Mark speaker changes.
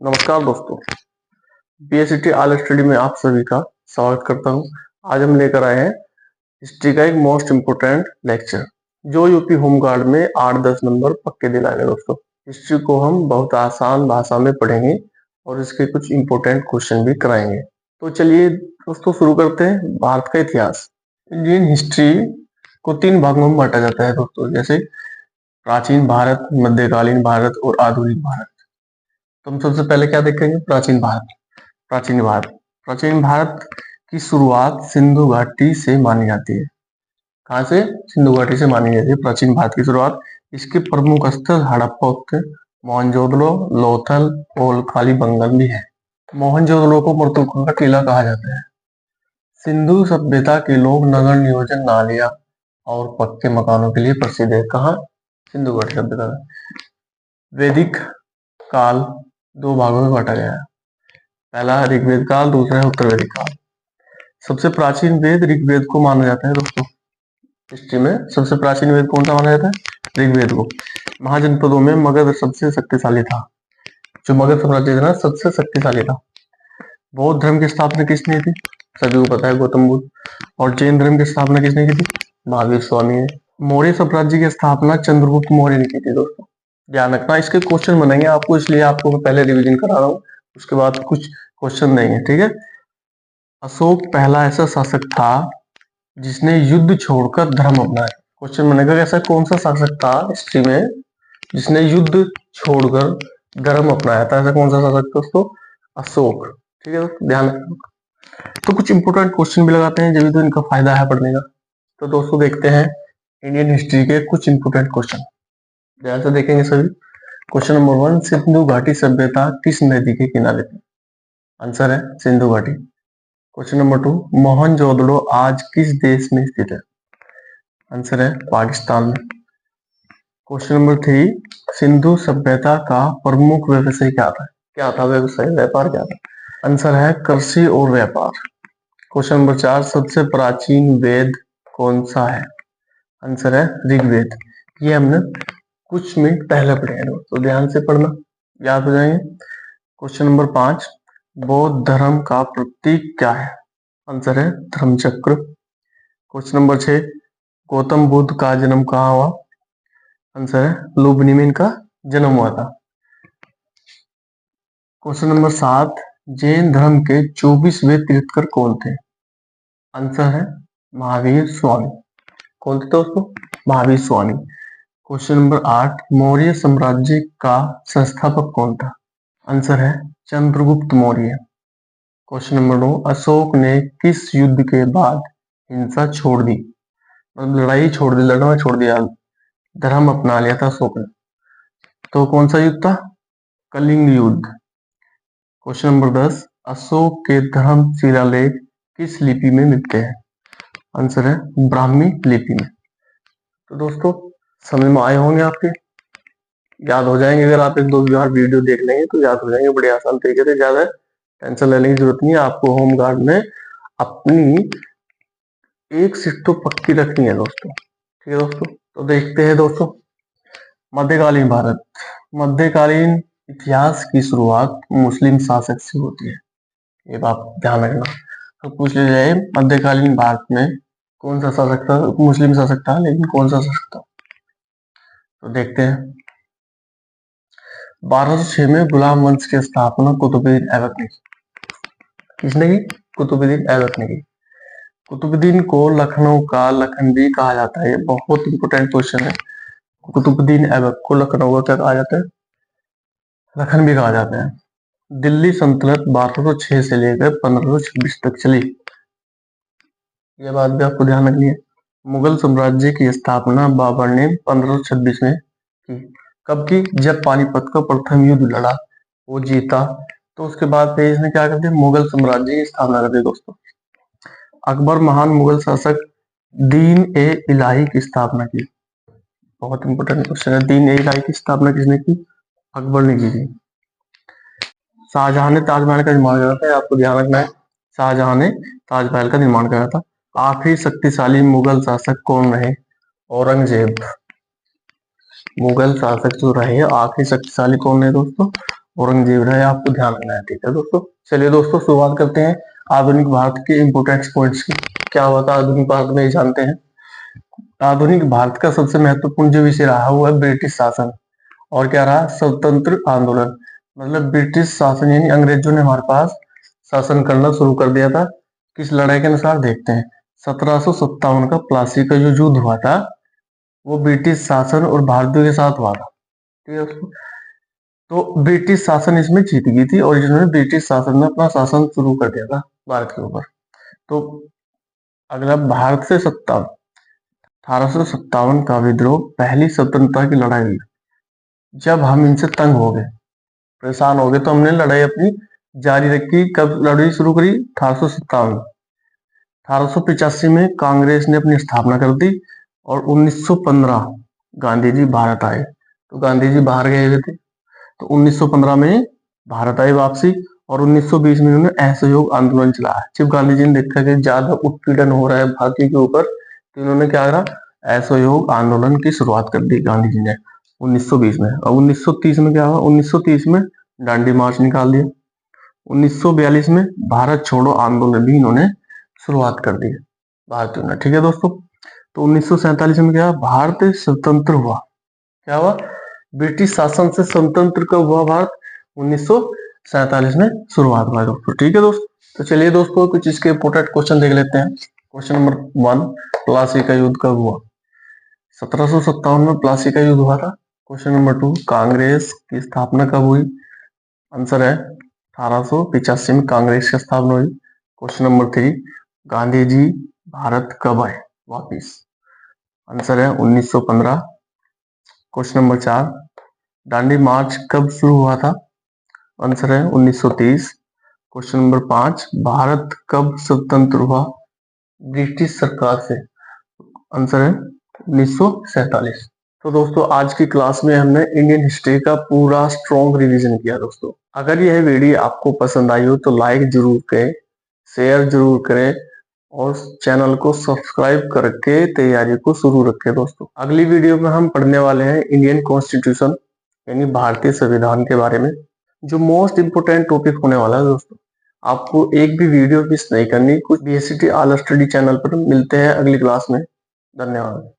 Speaker 1: नमस्कार दोस्तों, BST all study में आप सभी का स्वागत करता हूं। आज हम लेकर आए हैं हिस्ट्री का एक मोस्ट इम्पोर्टेंट लेक्चर जो यूपी होम गार्ड में 8-10 नंबर पक्के दिलाएगा। दोस्तों, हिस्ट्री को हम बहुत आसान भाषा में पढ़ेंगे और इसके कुछ इम्पोर्टेंट क्वेश्चन भी कराएंगे। तो चलिए दोस्तों शुरू करते हैं। भारत का इतिहास। इंडियन हिस्ट्री को 3 भागों में बांटा जाता है दोस्तों, जैसे प्राचीन भारत, मध्यकालीन भारत और आधुनिक भारत। तो हम सबसे पहले क्या देखेंगे? प्राचीन भारत। प्राचीन भारत की शुरुआत सिंधु घाटी से मानी जाती है। कहाँ से? सिंधु घाटी से मानी जाती है प्राचीन भारत की शुरुआत। इसके प्रमुख स्थल हड़प्पा, मोहनजोदड़ो, लोथल और कालीबंगन भी है। मोहनजोदड़ो को मृतकों का टीला कहा जाता है। सिंधु सभ्यता के लोग नगर नियोजन, नालियां और पक्के मकानों के लिए प्रसिद्ध है। कहाँ? सिंधु घाटी सभ्यता में। वैदिक काल 2 भागों में बांटा गया है। पहला ऋग्वेद काल, दूसरा है उत्तर वैदिक काल। सबसे प्राचीन वेद ऋग्वेद को माना जाता है दोस्तों। हिस्ट्री में सबसे प्राचीन वेद कौन सा माना जाता है? ऋग्वेद को। महाजनपदों में मगध सबसे शक्तिशाली था। जो मगध साम्राज्य था ना, सबसे शक्तिशाली था। बौद्ध धर्म की स्थापना किसने की थी? सभी को पता है, गौतम बुद्ध। और जैन धर्म की स्थापना किसने की थी? महावीर स्वामी ने। मौर्य साम्राज्य की स्थापना चंद्रगुप्त मौर्य ने की थी। दोस्तों ध्यान रखना, इसके क्वेश्चन बनेंगे आपको, इसलिए आपको मैं पहले रिवीजन करा रहा हूँ, उसके बाद कुछ क्वेश्चन देंगे, ठीक है। अशोक पहला ऐसा शासक था जिसने युद्ध छोड़कर धर्म अपनाया। क्वेश्चन बनेगा कि ऐसा कौन सा शासक था हिस्ट्री में जिसने युद्ध छोड़कर धर्म अपनाया था? ऐसा कौन सा शासक था दोस्तों? अशोक। ठीक है दोस्तों, ध्यान रखना। तो कुछ इंपोर्टेंट क्वेश्चन भी लगाते हैं, जब भी तो इनका फायदा है पढ़ने का। तो दोस्तों देखते हैं इंडियन हिस्ट्री के कुछ इंपोर्टेंट क्वेश्चन, ध्यान से देखेंगे सभी। क्वेश्चन नंबर 1, सिंधु घाटी सभ्यता किस नदी के किनारे थी? आंसर है सिंधु घाटी। क्वेश्चन नंबर 2, मोहनजोदड़ो आज किस देश में स्थित है? आंसर है पाकिस्तान में। क्वेश्चन नंबर 3, सिंधु सभ्यता का प्रमुख व्यवसाय क्या था? क्या था व्यवसाय, व्यापार क्या था? आंसर है कृषि और व्यापार। क्वेश्चन नंबर 4, सबसे प्राचीन वेद कौन सा है? आंसर है ऋग्वेद। ये हमने कुछ मिनट पहले पढ़े हैं, तो ध्यान से पढ़ना, याद हो जाएंगे। क्वेश्चन नंबर 5, बौद्ध धर्म का प्रतीक क्या है? आंसर है धर्मचक्र। क्वेश्चन नंबर 6, गौतम बुद्ध का जन्म कहाँ हुआ? आंसर है लुम्बिनी में इनका जन्म हुआ था। क्वेश्चन नंबर 7, जैन धर्म के 24वें तीर्थंकर कौन थे? आंसर है महावीर स्वामी। कौन थे दोस्तों? महावीर स्वामी। क्वेश्चन नंबर 8, मौर्य साम्राज्य का संस्थापक कौन था? आंसर है चंद्रगुप्त मौर्य। क्वेश्चन नंबर 9, अशोक ने किस युद्ध के बाद हिंसा छोड़ दी? मतलब लड़ाई छोड़ दी, लड़ना छोड़ दिया, धर्म अपना लिया था अशोक ने। तो कौन सा युद्ध था? कलिंग युद्ध। क्वेश्चन नंबर 10, अशोक के धर्म शिलालेख किस लिपि में मिलते हैं? आंसर है ब्राह्मी लिपि में। तो दोस्तों समझ में आए होंगे आपके, याद हो जाएंगे। अगर आप 1-2 बार वीडियो देख लेंगे तो याद हो जाएंगे बड़े आसान तरीके से। ज्यादा टेंशन लेने की जरूरत नहीं है। आपको होम गार्ड में अपनी एक सीट तो पक्की रखनी है दोस्तों, ठीक है दोस्तों। तो देखते हैं दोस्तों, मध्यकालीन भारत। मध्यकालीन इतिहास की शुरुआत मुस्लिम शासक से होती है, ये बात ध्यान रखना। तो पूछ लिया जाए मध्यकालीन भारत में कौन सा शासक था? मुस्लिम शासक था, लेकिन कौन सा शासक था? तो देखते हैं। 1206 में गुलाम वंश की स्थापना कुतुबुद्दीन ऐबक ने की। किसने की? कुतुबुद्दीन ऐबक ने की। कुतुबुद्दीन को लखनऊ का लखनवी कहा जाता है, ये बहुत इंपोर्टेंट क्वेश्चन है। कुतुबुद्दीन ऐबक को लखनऊ का क्या कहा जाता है? लखनवी कहा जाता है। दिल्ली सल्तनत 1206 से लेकर 1526 तक चली, यह बात भी आपको ध्यान रखनी है। मुगल साम्राज्य की स्थापना बाबर ने 1526 में की। कब की? जब पानीपत का प्रथम युद्ध लड़ा, वो जीता, तो उसके बाद फिर इसने क्या कर दिया? मुगल साम्राज्य की स्थापना कर दी दोस्तों। अकबर महान मुगल शासक दीन ए इलाही की स्थापना की। बहुत इंपोर्टेंट क्वेश्चन है, दीन ए इलाही की स्थापना किसने की? अकबर ने की थी। शाहजहां ने ताजमहल का निर्माण करा था, आपको ध्यान रखना है। शाहजहां ने ताजमहल का निर्माण करा था। आखिरी शक्तिशाली मुगल शासक कौन रहे? औरंगजेब। मुगल शासक जो रहे आखिरी शक्तिशाली कौन है दोस्तों? औरंगजेब रहे, आपको ध्यान रखना है। ठीक है दोस्तों, चलिए दोस्तों शुरुआत करते हैं आधुनिक भारत के इंपोर्टेंट पॉइंट्स की। क्या हुआ था आधुनिक भारत में, ये जानते हैं। आधुनिक भारत का सबसे महत्वपूर्ण जो विषय रहा वो है ब्रिटिश शासन, और क्या रहा, स्वतंत्र आंदोलन। मतलब ब्रिटिश शासन यानी अंग्रेजों ने हमारे पास शासन करना शुरू कर दिया था। किस लड़ाई के अनुसार, देखते हैं। 1757 का प्लासी का जो युद्ध हुआ था वो ब्रिटिश शासन और भारतीयों के साथ हुआ था। ठीक है दोस्तों, तो ब्रिटिश शासन इसमें जीत गई थी और जिन्होंने ब्रिटिश शासन ने अपना शासन शुरू कर दिया था भारत के ऊपर। तो अगला, भारत से 1857 का विद्रोह पहली स्वतंत्रता की लड़ाई हुई। जब हम इनसे तंग हो गए, परेशान हो गए, तो हमने लड़ाई अपनी जारी रखी। कब लड़ाई शुरू करी, 1857। 1885 में कांग्रेस ने अपनी स्थापना कर दी और 1915 गांधी जी भारत आए। तो गांधी जी बाहर गए हुए थे, तो 1915 में भारत आए वापसी, और 1920 में उन्होंने असहयोग आंदोलन चलाया। जब गांधी जी ने देखा कि ज्यादा उत्पीड़न हो रहा है भारतीयों के ऊपर, तो इन्होंने क्या करा, असहयोग आंदोलन की शुरुआत कर दी गांधी जी ने 1920 में। और 1930 में क्या हुआ, 1930 में दांडी मार्च निकाल दिया। 1942 में भारत छोड़ो आंदोलन भी इन्होंने शुरुआत कर दी भारतीयों ने। ठीक है दोस्तों, तो 1947 में क्या, भारत स्वतंत्र हुआ। क्या हुआ, ब्रिटिश शासन से स्वतंत्र कब हुआ भारत, 1947 में शुरुआत हुआ दोस्तों। ठीक है दोस्तों, तो चलिए दोस्तों कुछ इसके इंपोर्टेंट क्वेश्चन देख लेते हैं। क्वेश्चन नंबर 1, प्लासी का युद्ध कब हुआ, 1757 में प्लासी का युद्ध हुआ था। क्वेश्चन नंबर 2, कांग्रेस की स्थापना कब हुई, आंसर है 1885 में कांग्रेस की स्थापना हुई। क्वेश्चन नंबर 3, गांधी जी भारत कब आए वापिस, आंसर है 1915। क्वेश्चन नंबर 4, दांडी मार्च कब शुरू हुआ था, आंसर है 1930। क्वेश्चन नंबर 5, भारत कब स्वतंत्र हुआ ब्रिटिश सरकार से, आंसर है 1947। तो दोस्तों आज की क्लास में हमने इंडियन हिस्ट्री का पूरा स्ट्रॉन्ग रिवीजन किया दोस्तों। अगर यह वीडियो आपको पसंद आई हो तो लाइक जरूर करें, शेयर जरूर करें और चैनल को सब्सक्राइब करके तैयारी को शुरू रखें दोस्तों। अगली वीडियो में हम पढ़ने वाले हैं इंडियन कॉन्स्टिट्यूशन यानी भारतीय संविधान के बारे में, जो मोस्ट इम्पोर्टेंट टॉपिक होने वाला है दोस्तों। आपको एक भी वीडियो मिस नहीं करनी। कुछ BSCT ऑल स्टडी चैनल पर मिलते हैं अगली क्लास में। धन्यवाद।